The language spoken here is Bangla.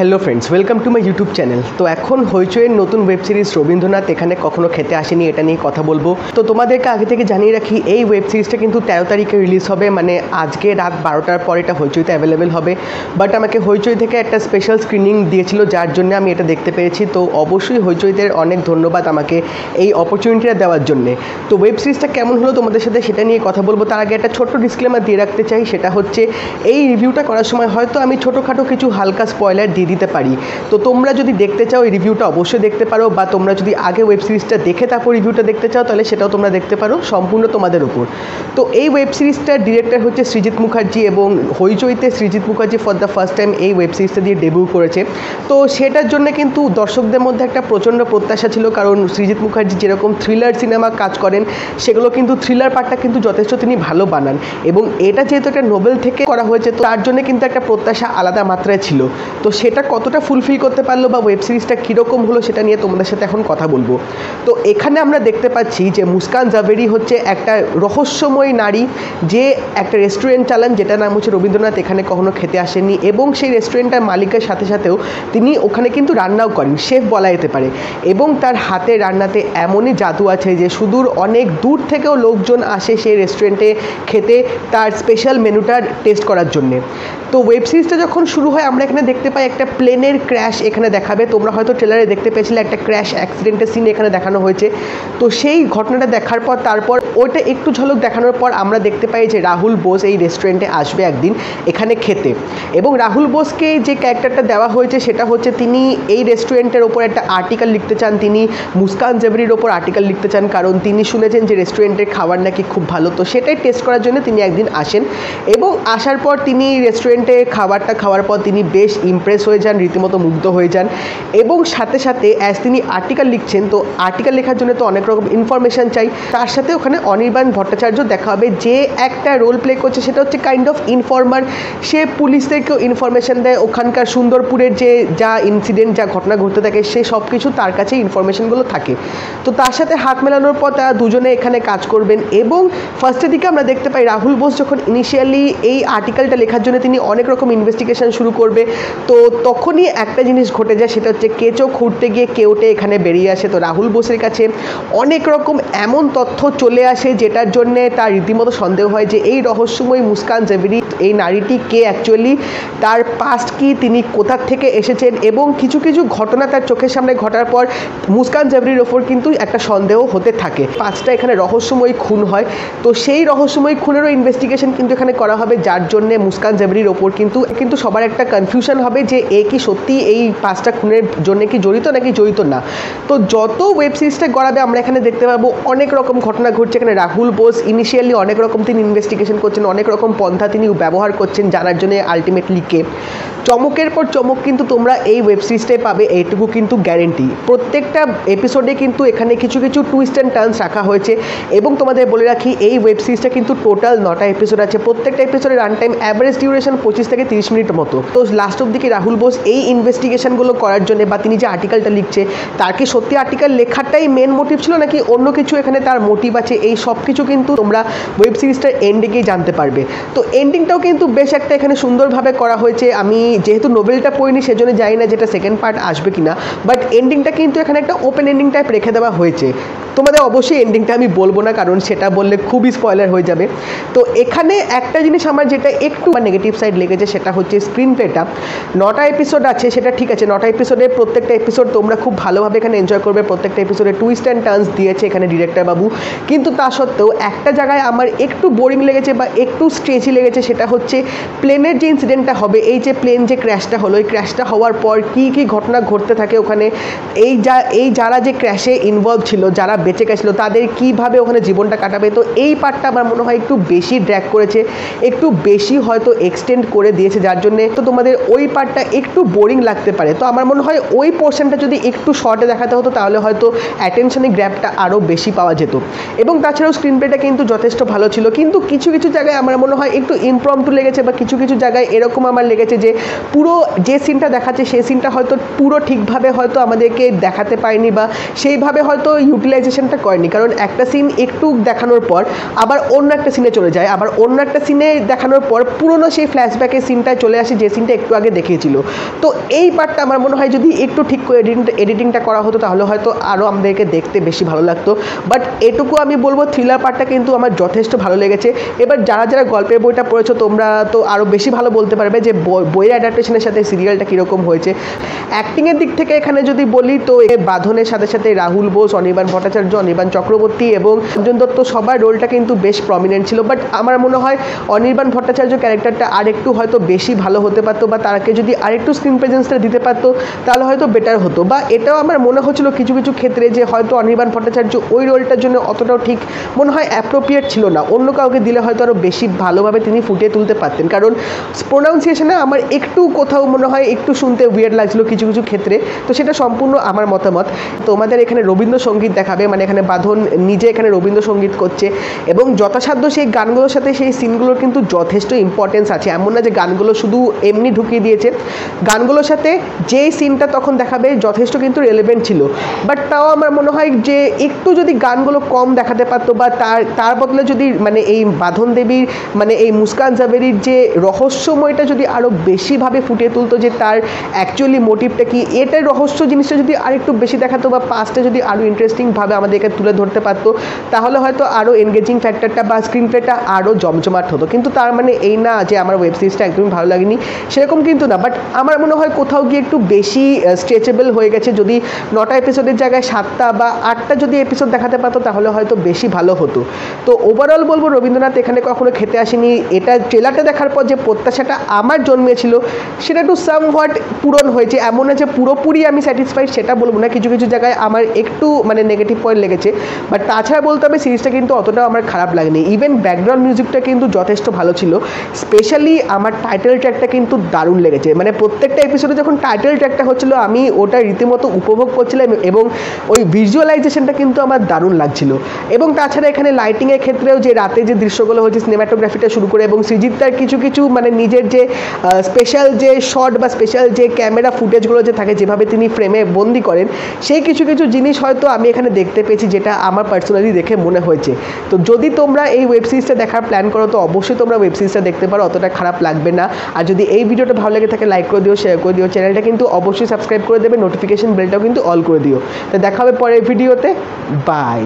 Hello friends, welcome to my YouTube channel. তো এখন হইচইয়ের নতুন ওয়েব সিরিজ রবীন্দ্রনাথ এখানে কখনো খেতে আসেনি, এটা নিয়ে কথা বলবো। তো তোমাদেরকে আগে থেকে জানিয়ে রাখি, এই ওয়েব সিরিজটা কিন্তু 13 তারিখে রিলিজ হবে, মানে আজকে রাত 12টার পর এটা হইচইতে অ্যাভেলেবেল হবে। বাট আমাকে হইচই থেকে একটা স্পেশাল স্ক্রিনিং দিয়েছিল, যার জন্য আমি এটা দেখতে পেরেছি। তো অবশ্যই হইচইদের অনেক ধন্যবাদ আমাকে এই অপরচুনিটিটা দেওয়ার জন্যে। তো ওয়েব সিরিজটা কেমন হলো তোমাদের সাথে সেটা নিয়ে কথা বলবো। তার আগে একটা ছোট্ট ডিসক্লেমার দিয়ে রাখতে চাই, সেটা হচ্ছে এই রিভিউটা করার সময় হয়তো আমি ছোটোখাটো কিছু হালকা স্পয়লার দিয়ে দিতে পারি। তো তোমরা যদি দেখতে চাও এই রিভিউটা অবশ্যই দেখতে পারো, বা তোমরা যদি আগে ওয়েব সিরিজটা দেখে তারপর রিভিউটা দেখতে চাও তাহলে সেটাও তোমরা দেখতে পারো, সম্পূর্ণ তোমাদের উপর। তো এই ওয়েব সিরিজটার ডিরেক্টর হচ্ছে সৃজিত মুখার্জি, এবং হইচইতে Srijit Mukherjee for the first time এই ওয়েব সিরিজটা দিয়ে ডেবিউ করেছে। তো সেটার জন্য কিন্তু দর্শকদের মধ্যে একটা প্রচণ্ড প্রত্যাশা ছিল, কারণ সৃজিত মুখার্জি যেরকম থ্রিলার সিনেমা কাজ করেন সেগুলো কিন্তু থ্রিলার পার্টটা কিন্তু যথেষ্ট তিনি ভালো বানান, এবং এটা যেহেতু একটা নোবেল থেকে করা হয়েছে তো তার জন্য কিন্তু একটা প্রত্যাশা আলাদা মাত্রায় ছিল। তো সেটা কতটা ফুলফিল করতে পারলো বা ওয়েব সিরিজটা কীরকম হলো সেটা নিয়ে তোমাদের সাথে এখন কথা বলবো। তো এখানে আমরা দেখতে পাচ্ছি যে মুস্কান জাভেরি হচ্ছে একটা রহস্যময় নারী, যে একটা রেস্টুরেন্ট চালান, যেটার নাম হচ্ছে রবীন্দ্রনাথ এখানে কখনো খেতে আসেননি, এবং সেই রেস্টুরেন্টের মালিকের সাথে সাথেও তিনি ওখানে কিন্তু রান্নাও করেন, শেফ বলা যেতে পারে। এবং তার হাতে রান্নাতে এমনই জাদু আছে যে সুদূর অনেক দূর থেকেও লোকজন আসে সেই রেস্টুরেন্টে খেতে, তার স্পেশাল মেনুটা টেস্ট করার জন্যে। তো ওয়েব সিরিজটা যখন শুরু হয় আমরা এখানে দেখতে পাই একটা প্লেনের ক্র্যাশ এখানে দেখাবে। তোমরা হয়তো ট্রেলারে দেখতে পেয়েছিলে একটা ক্র্যাশ অ্যাক্সিডেন্টের সিন এখানে দেখানো হয়েছে। তো সেই ঘটনাটা দেখার পর তারপর ওইটা একটু ঝলক দেখানোর পর আমরা দেখতে পাই যে রাহুল বোস এই রেস্টুরেন্টে আসবে একদিন এখানে খেতে, এবং রাহুল বোসকে যে ক্যারেক্টারটা দেওয়া হয়েছে সেটা হচ্ছে তিনি এই রেস্টুরেন্টের ওপর একটা আর্টিকেল লিখতে চান, তিনি মুস্কান জাভেরির ওপর আর্টিকেল লিখতে চান, কারণ তিনি শুনেছেন যে রেস্টুরেন্টের খাবার নাকি খুব ভালো। তো সেটাই টেস্ট করার জন্য তিনি একদিন আসেন, এবং আসার পর তিনি রেস্টুরেন্টে খাবারটা খাওয়ার পর তিনি বেশ ইমপ্রেস হয়ে যান, রীতিমতো মুগ্ধ হয়ে যান। এবং সাথে সাথে অ্যাজ তিনি আর্টিকেল লিখছেন, তো আর্টিকেল লেখার জন্য তো অনেক রকম ইনফরমেশান চাই, তার সাথে ওখানে অনির্বাণ ভট্টাচার্য দেখা হবে, যে একটা রোল প্লে করছে সেটা হচ্ছে কাইন্ড অফ ইনফর্মার। সে পুলিশদেরকেও ইনফরমেশান দেয়, ওখানকার সুন্দরপুরের যে যা ইনসিডেন্ট যা ঘটনা ঘটতে থাকে সে সব কিছু তার কাছে ইনফরমেশানগুলো থাকে। তো তার সাথে হাত মেলানোর পর তারা দুজনে এখানে কাজ করবেন। এবং ফার্স্টের দিকে আমরা দেখতে পাই রাহুল বোস যখন ইনিশিয়ালি এই আর্টিকেলটা লেখার জন্য তিনি অনেক রকম ইনভেস্টিগেশন শুরু করবে, তো তখনই একটা জিনিস ঘটে যায়, সেটা হচ্ছে কেঁচো খুঁড়তে গিয়ে কেউটে এখানে বেরিয়ে আসে। তো রাহুল বোসের কাছে অনেক রকম এমন তথ্য চলে আসে যেটার জন্যে তার রীতিমতো সন্দেহ হয় যে এই রহস্যময় মুস্কান জাভেরি এই নারীটি কে, অ্যাকচুয়ালি তার পাস্ট কি, তিনি কোথার থেকে এসেছেন, এবং কিছু কিছু ঘটনা তার চোখের সামনে ঘটার পর মুস্কান জাভেরির ওপর কিন্তু একটা সন্দেহ হতে থাকে। 5টা এখানে রহস্যময় খুন হয়, তো সেই রহস্যময় খুনেরও ইনভেস্টিগেশন কিন্তু এখানে করা হবে, যার জন্যে মুস্কান জাভেরির ওপর কিন্তু সবার একটা কনফিউশন হবে যে এ কি সত্যি এই 5টা খুনের জন্য কি জড়িত নাকি জড়িত না। তো যত ওয়েব সিরিজটা গড়াবে আমরা এখানে দেখতে পাবো অনেক রকম ঘটনা ঘটছে। এখানে রাহুল বোস ইনিশিয়ালি অনেক রকম তিনি ইনভেস্টিগেশন করছেন, অনেক রকম পন্থা তিনি ব্যবহার করছেন জানার জন্য আলটিমেটলি কে। চমকের পর চমক কিন্তু তোমরা এই ওয়েব সিরিজটাই পাবে, এইটুকু কিন্তু গ্যারেন্টি। প্রত্যেকটা এপিসোডে কিন্তু এখানে কিছু কিছু টুইস্ট অ্যান্ড টার্নস রাখা হয়েছে, এবং তোমাদের বলে রাখি এই ওয়েব সিরিজটা কিন্তু টোটাল 9টা এপিসোড আছে। প্রত্যেকটা এপিসোডের রান টাইম অ্যাভারেজ ডিউরেশন 25 থেকে 30 মিনিট মতো। তো লাস্ট অব দিকে রাহুল বোস এই ইনভেস্টিগেশনগুলো করার জন্য বা তিনি যে আর্টিকেলটা লিখছে তার কি সত্যি আর্টিকেল লেখাটাই মেন মোটিভ ছিল নাকি অন্য কিছু এখানে তার মোটিভ আছে, এই সব কিছু কিন্তু তোমরা ওয়েব সিরিজটার এন্ডে গিয়ে জানতে পারবে। তো এন্ডিংটাও কিন্তু বেশ একটা এখানে সুন্দরভাবে করা হয়েছে। আমি যেহেতু নোবেলটা পড়িনি সেজন্য জানি না যেটা সেকেন্ড পার্ট আসবে কিনা, বাট এন্ডিংটা কিন্তু এখানে একটা ওপেন এন্ডিং টাইপ রেখে দেওয়া হয়েছে। তোমাদের অবশ্যই এন্ডিংটা আমি বলবো না, কারণ সেটা বললে খুবই স্পয়লার হয়ে যাবে। তো এখানে একটা জিনিস আমার যেটা একটু নেগেটিভ সাইড লেগেছে সেটা হচ্ছে স্ক্রিন প্লেটা। 9টা এপিসোড আছে সেটা ঠিক আছে, 9টা এপিসোডে প্রত্যেকটা এপিসোড তোমরা খুব ভালোভাবে এখানে এনজয় করবে। প্রত্যেকটা এপিসোডে টুইস্ট অ্যান্ড টার্নস দিয়েছে এখানে ডিরেক্টর বাবু, কিন্তু তা সত্ত্বেও একটা জায়গায় আমার একটু বোরিং লেগেছে বা একটু স্ট্রেচি লেগেছে, সেটা হচ্ছে প্লেনের যে ইনসিডেন্টটা হবে, এই যে প্লেন যে ক্র্যাশটা হলো, এই ক্র্যাশটা হওয়ার পর কী কী ঘটনা ঘটতে থাকে ওখানে, যারা যে ক্র্যাশে ইনভলভ ছিল, যারা বেঁচে গেছিলো তাদের কীভাবে ওখানে জীবনটা কাটাবে। তো এই পার্টটা আমার মনে হয় একটু বেশি ড্র্যাগ করেছে, একটু বেশি হয়তো এক্সটেন্ড করে দিয়েছে, যার জন্যে তো তোমাদের ওই পার্টটা একটু বোরিং লাগতে পারে। তো আমার মনে হয় ওই পোর্শনটা যদি একটু শর্টে দেখাতে হতো তাহলে হয়তো অ্যাটেনশনের গ্র্যাপটা আরও বেশি পাওয়া যেত। এবং তাছাড়াও স্ক্রিন প্লেটা কিন্তু যথেষ্ট ভালো ছিল, কিন্তু কিছু কিছু জায়গায় আমার মনে হয় একটু ইমপ্রম্পটু লেগেছে, বা কিছু কিছু জায়গায় এরকম আমার লেগেছে যে পুরো যে সিনটা দেখাচ্ছে সেই সিনটা হয়তো পুরো ঠিকভাবে হয়তো আমাদেরকে দেখাতে পারেনি, বা সেইভাবে হয়তো ইউটিলাইজেশনটা করেনি। কারণ একটা সিন একটু দেখানোর পর আবার অন্য একটা সিনে চলে যায়, আবার অন্য একটা সিনে দেখানোর পর পুরনো সেই ফ্ল্যাশব্যাকের সিনটায় চলে আসে যে সিনটা একটু আগে দেখিয়েছিল। তো এই পার্টটা আমার মনে হয় যদি একটু ঠিক করে এডিটিংটা করা হতো তাহলে হয়তো আরও আমাদেরকে দেখতে বেশি ভালো লাগতো। বাট এটুকু আমি বলবো থ্রিলার পার্টটা কিন্তু আমার যথেষ্ট ভালো লেগেছে। এবার যারা যারা গল্পের বইটা পড়েছো তোমরা তো আরও বেশি ভালো বলতে পারবে যে বইয়ের অ্যাডাপ্টেশনের সাথে সিরিয়ালটা কীরকম হয়েছে। অ্যাক্টিংয়ের দিক থেকে এখানে যদি বলি তো বাঁধনের সাথে সাথে রাহুল বোস, অনির্বাণ ভট্টাচার্য, অনির্বাণ চক্রবর্তী এবং অঞ্জন দত্ত সবার রোলটা কিন্তু বেশ প্রমিনেন্ট ছিল। বাট আমার মনে হয় অনির্বাণ ভট্টাচার্য ক্যারেক্টারটা আরেকটু হয়তো বেশি ভালো হতে পারতো, বা তাকে যদি আরেকটু স্ক্রিন প্রেজেন্সটা দিতে পারতো তাহলে হয়তো বেটার হতো। বা এটাও আমার মনে হচ্ছিল কিছু কিছু ক্ষেত্রে যে হয়তো অনির্বাণ ভট্টাচার্য ওই রোলটার জন্য অতটাও ঠিক মনে হয় অ্যাপ্রোপ্রিয়েট ছিল না, অন্য কাউকে দিলে হয়তো আরও বেশি ভালোভাবে তিনি ফুটিয়ে তুলতে পারতেন। কারণ প্রোনাউন্সিয়েশনে আমার একটু কোথাও মনে হয় একটু শুনতে উইয়ার্ড লাগছিল কিছু কিছু ক্ষেত্রে, তো সেটা সম্পূর্ণ আমার মতামত। তোমাদের এখানে রবীন্দ্রসঙ্গীত দেখাবে, মানে এখানে বাঁধন নিজে এখানে রবীন্দ্রসঙ্গীত করছে এবং যথাসাধ্য সেই গানগুলোর সাথে সেই সিনগুলোর কিন্তু যথেষ্ট ইম্পর্টেন্স আছে। এমন না যে গানগুলো শুধু এমনি ঢুকিয়ে দিয়েছে, গানগুলোর সাথে যেই সিনটা তখন দেখাবে যথেষ্ট কিন্তু রেলেভেন্ট ছিল। বাট তাও আমার মনে হয় যে একটু যদি গানগুলো কম দেখাতে পারতো, বা তার বদলে যদি মানে এই বাঁধন দেবীর মানে এই মুস্কান জাভেরির যে রহস্যময়টা যদি আরও বেশিভাবে ফুটিয়ে তুলতো, যে তার অ্যাকচুয়ালি মোটিভটা কি, এটার রহস্য জিনিসটা যদি আর একটু বেশি দেখাতো বা পাস্টটা যদি আরও ইন্টারেস্টিংভাবে আমাদেরকে তুলে ধরতে পারতো তাহলে হয়তো আরও এনগেজিং ফ্যাক্টরটা বা স্ক্রিন প্লেটা আরও জমজমাট হতো। কিন্তু তার মানে এই না যে আমার ওয়েব সিরিজটা একদমই ভালো লাগেনি, সেরকম কিন্তু না। বাট আমার মনে হয় কোথাও গিয়ে একটু বেশি স্ট্রেচেবল হয়ে গেছে। যদি 9টা এপিসোডের জায়গায় 7টা বা 8টা যদি এপিসোড দেখাতে পারতো তাহলে হয়তো বেশি ভালো হতো। তো ওভারঅল বলবো রবীন্দ্রনাথ এখানে কখনো খেতে আসেনি। এটা ট্রেলারটা দেখার পর যে প্রত্যাশাটা আমার জন্মেছিল সেটা একটু সামহোয়াট পূরণ হয়েছে। এমন না যে পুরোপুরি আমি স্যাটিসফাইড সেটা বলবো না, কিছু কিছু জায়গায় আমার একটু মানে নেগেটিভ পয়েন্ট লেগেছে। বাট তাছাড়া বলতে হবে সিরিজটা কিন্তু অতটাও আমার খারাপ লাগেনি। ইভেন ব্যাকগ্রাউন্ড মিউজিকটা কিন্তু যথেষ্ট ভালো ছিল। স্পেশালি আমার টাইটেল ট্র্যাকটা কিন্তু দারুণ লেগেছে। মানে প্রত্যেকটা এপিসোডে যখন টাইটেল ট্র্যাকটা হচ্ছিলো আমি ওটা রীতিমতো উপভোগ করছিলাম এবং ওই ভিজুয়ালাইজেশনটা কিন্তু আমার দারুণ লাগছিল। এবং তাছাড়া এখানে লাইটিংয়ের ক্ষেত্রেও যে রাতে যে দৃশ্যগুলো হচ্ছে, সিনেমাটোগ্রাফিটা শুরু করে এবং সৃজিত তার কিছু কিছু মানে নিজের যে স্পেশাল যে শট বা স্পেশাল যে ক্যামেরা ফুটেজগুলো যে থাকে যেভাবে তিনি ফ্রেমে বন্দি করেন, সেই কিছু কিছু জিনিস হয়তো আমি এখানে দেখতে পেয়েছি যেটা আমার পার্সোনালি দেখে মনে হয়েছে। তো যদি তোমরা এই ওয়েব সিরিজটা দেখার প্ল্যান করো তো অবশ্যই তোমরা ওয়েব সিরিজটা দেখতে পারো, অতটা খারাপ লাগবে না। আর যদি এই ভিডিওটা ভালো লেগে থাকে লাইক করে দিও, শেয়ার করে দিও, চ্যানেলটা কিন্তু অবশ্যই সাবস্ক্রাইব করে দেবে, নোটিফিকেশন বেলটাও কিন্তু অল করে দিও। তো দেখা হবে পরের ভিডিওতে, বাই।